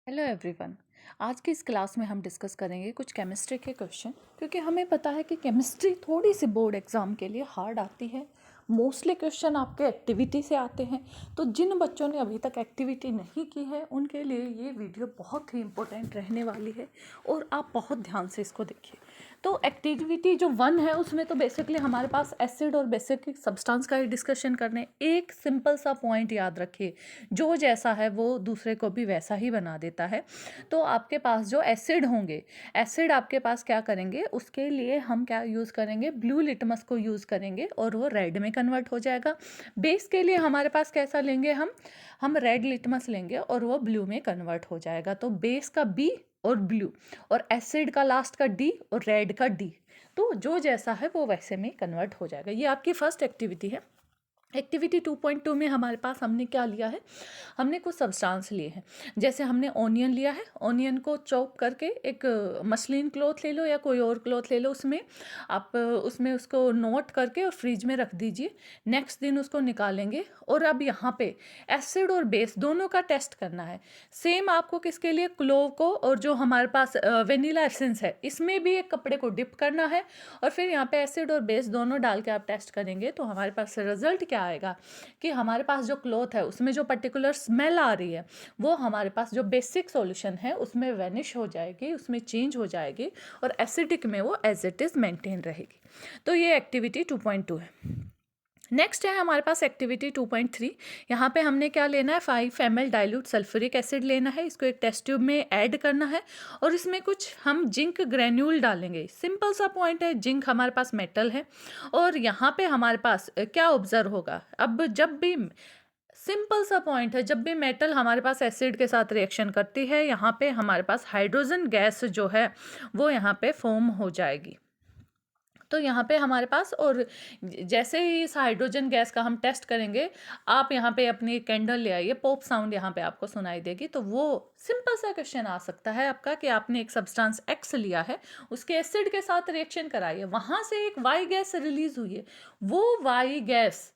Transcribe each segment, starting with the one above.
Hello everyone. आज की इस क्लास में हम डिस्कस करेंगे कुछ केमिस्ट्री के क्वेश्चन, क्योंकि हमें पता है कि केमिस्ट्री थोड़ी सी बोर्ड एग्ज़ाम के लिए हार्ड आती है। मोस्टली क्वेश्चन आपके एक्टिविटी से आते हैं, तो जिन बच्चों ने अभी तक एक्टिविटी नहीं की है उनके लिए ये वीडियो बहुत ही इम्पोर्टेंट रहने वाली है और आप बहुत ध्यान से इसको देखिए। तो एक्टिविटी जो 1 है उसमें तो बेसिकली हमारे पास एसिड और बेसिक सब्सटेंस का ही डिस्कशन करने। एक सिंपल सा पॉइंट याद रखिए, जो जैसा है वो दूसरे को भी वैसा ही बना देता है। तो आपके पास जो एसिड होंगे, एसिड आपके पास क्या करेंगे, उसके लिए हम क्या यूज़ करेंगे, ब्लू लिटमस को यूज़ करेंगे और वो रेड में कन्वर्ट हो जाएगा। बेस के लिए हमारे पास कैसा लेंगे, हम रेड लिटमस लेंगे और वो ब्लू में कन्वर्ट हो जाएगा। तो बेस का बी और ब्लू, और एसिड का लास्ट का डी और रेड का डी, तो जो जैसा है वो वैसे में कन्वर्ट हो जाएगा। ये आपकी फर्स्ट एक्टिविटी है। एक्टिविटी 2.2 में हमारे पास हमने क्या लिया है, हमने कुछ सब्सटेंस लिए हैं। जैसे हमने ऑनियन लिया है, ऑनियन को चॉप करके एक मसलिन क्लॉथ ले लो या कोई और क्लॉथ ले लो, उसमें आप उसमें उसको नोट करके और फ्रिज में रख दीजिए। नेक्स्ट दिन उसको निकालेंगे और अब यहाँ पे एसिड और बेस दोनों का टेस्ट करना है। सेम आपको किसके लिए, क्लोव को, और जो हमारे पास वेनिला एसेंस है इसमें भी एक कपड़े को डिप करना है और फिर यहाँ पे एसिड और बेस दोनों डाल के आप टेस्ट करेंगे। तो हमारे पास रिजल्ट क्या आएगा कि हमारे पास जो क्लॉथ है उसमें जो पर्टिकुलर स्मेल आ रही है वो हमारे पास जो बेसिक सॉल्यूशन है उसमें वैनिश हो जाएगी, उसमें चेंज हो जाएगी और एसिडिक में वो एज इट इज़ मेंटेन रहेगी। तो ये एक्टिविटी 2.2 है। नेक्स्ट है हमारे पास एक्टिविटी 2.3। यहाँ पे हमने क्या लेना है, 5 ml डाइल्यूट सल्फ्यूरिक एसिड लेना है, इसको एक टेस्ट ट्यूब में ऐड करना है और इसमें कुछ हम जिंक ग्रेन्यूल डालेंगे। सिंपल सा पॉइंट है, जिंक हमारे पास मेटल है और यहाँ पे हमारे पास क्या ऑब्जर्व होगा, अब जब भी सिंपल सा पॉइंट है, जब भी मेटल हमारे पास एसिड के साथ रिएक्शन करती है यहाँ पे हमारे पास हाइड्रोजन गैस जो है वो यहाँ पे फॉर्म हो जाएगी। तो यहाँ पे हमारे पास, और जैसे ही इस हाइड्रोजन गैस का हम टेस्ट करेंगे, आप यहाँ पे अपनी कैंडल ले आइए, पॉप साउंड यहाँ पे आपको सुनाई देगी। तो वो सिंपल सा क्वेश्चन आ सकता है आपका कि आपने एक सब्सटेंस एक्स लिया है, उसके एसिड के साथ रिएक्शन कराई है, वहाँ से एक वाई गैस रिलीज हुई है, वो वाई गैस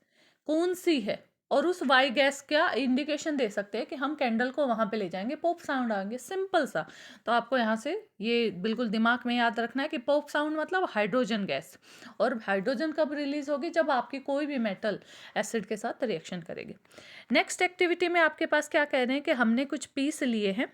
कौन सी है, और उस वाई गैस का इंडिकेशन दे सकते हैं कि हम कैंडल को वहाँ पे ले जाएंगे, पॉप साउंड आएंगे, सिंपल सा। तो आपको यहाँ से ये बिल्कुल दिमाग में याद रखना है कि पॉप साउंड मतलब हाइड्रोजन गैस, और हाइड्रोजन कब रिलीज होगी, जब आपकी कोई भी मेटल एसिड के साथ रिएक्शन करेगी। नेक्स्ट एक्टिविटी में आपके पास क्या कह रहे हैं कि हमने कुछ पीस लिए हैं,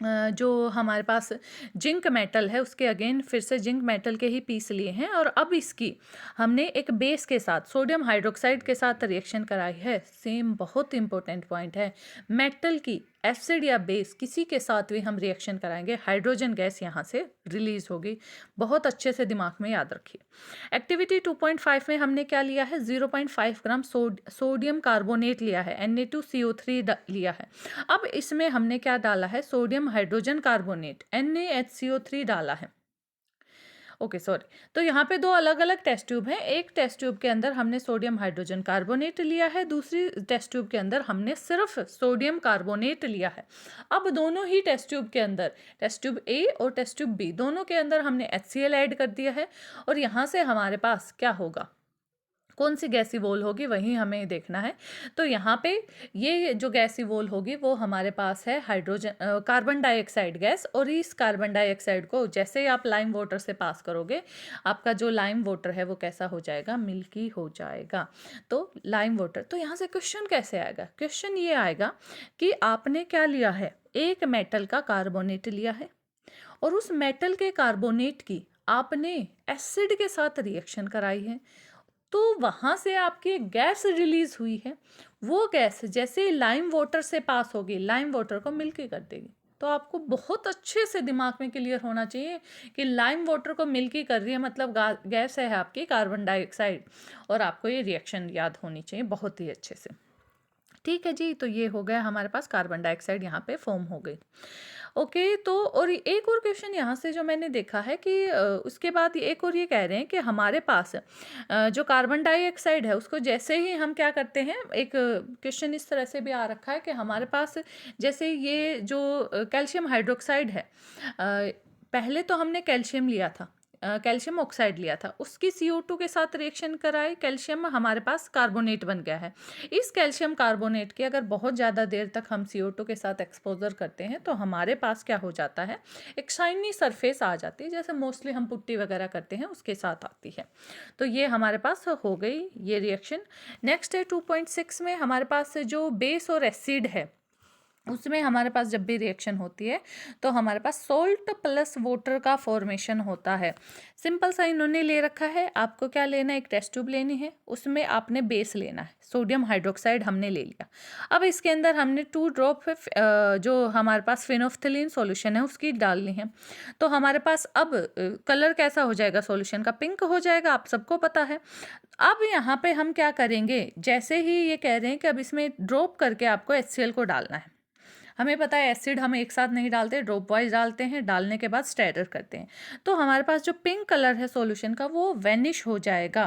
जो हमारे पास जिंक मेटल है उसके अगेन फिर से जिंक मेटल के ही पीस लिए हैं, और अब इसकी हमने एक बेस के साथ सोडियम हाइड्रोक्साइड के साथ रिएक्शन कराई है। सेम बहुत इंपॉर्टेंट पॉइंट है, मेटल की एसिड या बेस किसी के साथ भी हम रिएक्शन कराएंगे, हाइड्रोजन गैस यहाँ से रिलीज होगी। बहुत अच्छे से दिमाग में याद रखिए। एक्टिविटी 2.5 में हमने क्या लिया है, 0.5 ग्राम सोडियम कार्बोनेट लिया है, Na2CO3 लिया है। अब इसमें हमने क्या डाला है, सोडियम हाइड्रोजन कार्बोनेट NaHCO3 डाला है। ओके सॉरी, तो यहाँ पे दो अलग अलग टेस्ट ट्यूब हैं। एक टेस्ट ट्यूब के अंदर हमने सोडियम हाइड्रोजन कार्बोनेट लिया है, दूसरी टेस्ट ट्यूब के अंदर हमने सिर्फ सोडियम कार्बोनेट लिया है। अब दोनों ही टेस्ट ट्यूब के अंदर, टेस्ट ट्यूब ए और टेस्ट ट्यूब बी, दोनों के अंदर हमने HCl ऐड कर दिया है और यहाँ से हमारे पास क्या होगा, कौन सी गैसी वोल होगी वही हमें देखना है। तो यहाँ पे ये जो गैसी वोल होगी वो हमारे पास है हाइड्रोजन कार्बन डाइऑक्साइड गैस, और इस कार्बन डाइऑक्साइड को जैसे ही आप लाइम वाटर से पास करोगे, आपका जो लाइम वाटर है वो कैसा हो जाएगा, मिल्की हो जाएगा। तो लाइम वाटर, तो यहाँ से क्वेश्चन कैसे आएगा, क्वेश्चन ये आएगा कि आपने क्या लिया है, एक मेटल का कार्बोनेट लिया है और उस मेटल के कार्बोनेट की आपने एसिड के साथ रिएक्शन कराई है, तो वहाँ से आपकी एक गैस रिलीज हुई है। वो गैस जैसे लाइम वाटर से पास होगी, लाइम वाटर को मिल्की कर देगी। तो आपको बहुत अच्छे से दिमाग में क्लियर होना चाहिए कि लाइम वाटर को मिल्की कर रही है मतलब गैस है आपकी कार्बन डाइऑक्साइड, और आपको ये रिएक्शन याद होनी चाहिए बहुत ही अच्छे से। ठीक है जी, तो ये हो गया हमारे पास, कार्बन डाइऑक्साइड यहाँ पे फॉर्म हो गई। ओके, तो और एक और क्वेश्चन यहाँ से जो मैंने देखा है कि उसके बाद एक और ये कह रहे हैं कि हमारे पास जो कार्बन डाइऑक्साइड है उसको जैसे ही हम क्या करते हैं, एक क्वेश्चन इस तरह से भी आ रखा है कि हमारे पास जैसे ये जो कैल्शियम हाइड्रोक्साइड है, पहले तो हमने कैल्शियम लिया था, कैल्शियम ऑक्साइड लिया था, उसकी CO2 के साथ रिएक्शन कराए, कैल्शियम हमारे पास कार्बोनेट बन गया है। इस कैल्शियम कार्बोनेट की अगर बहुत ज़्यादा देर तक हम CO2 के साथ एक्सपोजर करते हैं तो हमारे पास क्या हो जाता है, एक शाइनी सरफेस आ जाती है, जैसे मोस्टली हम पुट्टी वगैरह करते हैं उसके साथ आती है। तो ये हमारे पास हो गई ये रिएक्शन। नेक्स्ट है 2.6 में हमारे पास जो बेस और एसिड है, उसमें हमारे पास जब भी रिएक्शन होती है तो हमारे पास सोल्ट प्लस वाटर का फॉर्मेशन होता है। सिंपल सा इन्होंने ले रखा है, आपको क्या लेना है, एक टेस्ट ट्यूब लेनी है, उसमें आपने बेस लेना है, सोडियम हाइड्रोक्साइड हमने ले लिया। अब इसके अंदर हमने 2 ड्रॉप जो हमारे पास फिनोफ्थलीन सॉल्यूशन है उसकी डालनी है। तो हमारे पास अब कलर कैसा हो जाएगा सॉल्यूशन का, पिंक हो जाएगा, आप सबको पता है। अब यहाँ पे हम क्या करेंगे, जैसे ही ये कह रहे हैं कि अब इसमें ड्रॉप करके आपको HCl को डालना है। हमें पता है एसिड हम एक साथ नहीं डालते, ड्रॉप वाइज डालते हैं, डालने के बाद स्टैटर करते हैं। तो हमारे पास जो पिंक कलर है सॉल्यूशन का वो वैनिश हो जाएगा।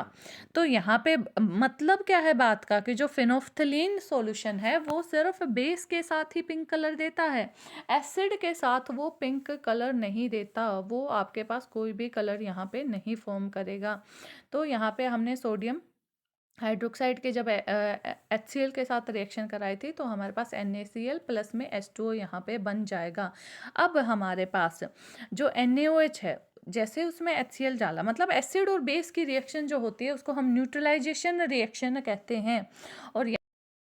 तो यहाँ पे मतलब क्या है बात का, कि जो फिनोफ्थलीन सॉल्यूशन है वो सिर्फ बेस के साथ ही पिंक कलर देता है, एसिड के साथ वो पिंक कलर नहीं देता, वो आपके पास कोई भी कलर यहाँ पे नहीं फॉर्म करेगा। तो यहाँ पे हमने सोडियम हाइड्रोक्साइड के जब HCl के साथ रिएक्शन कराई थी तो हमारे पास NaCl प्लस में H2O यहाँ पे बन जाएगा। अब हमारे पास जो NaOH है, जैसे उसमें HCl डाला, मतलब एसिड और बेस की रिएक्शन जो होती है उसको हम न्यूट्रलाइजेशन रिएक्शन कहते हैं। और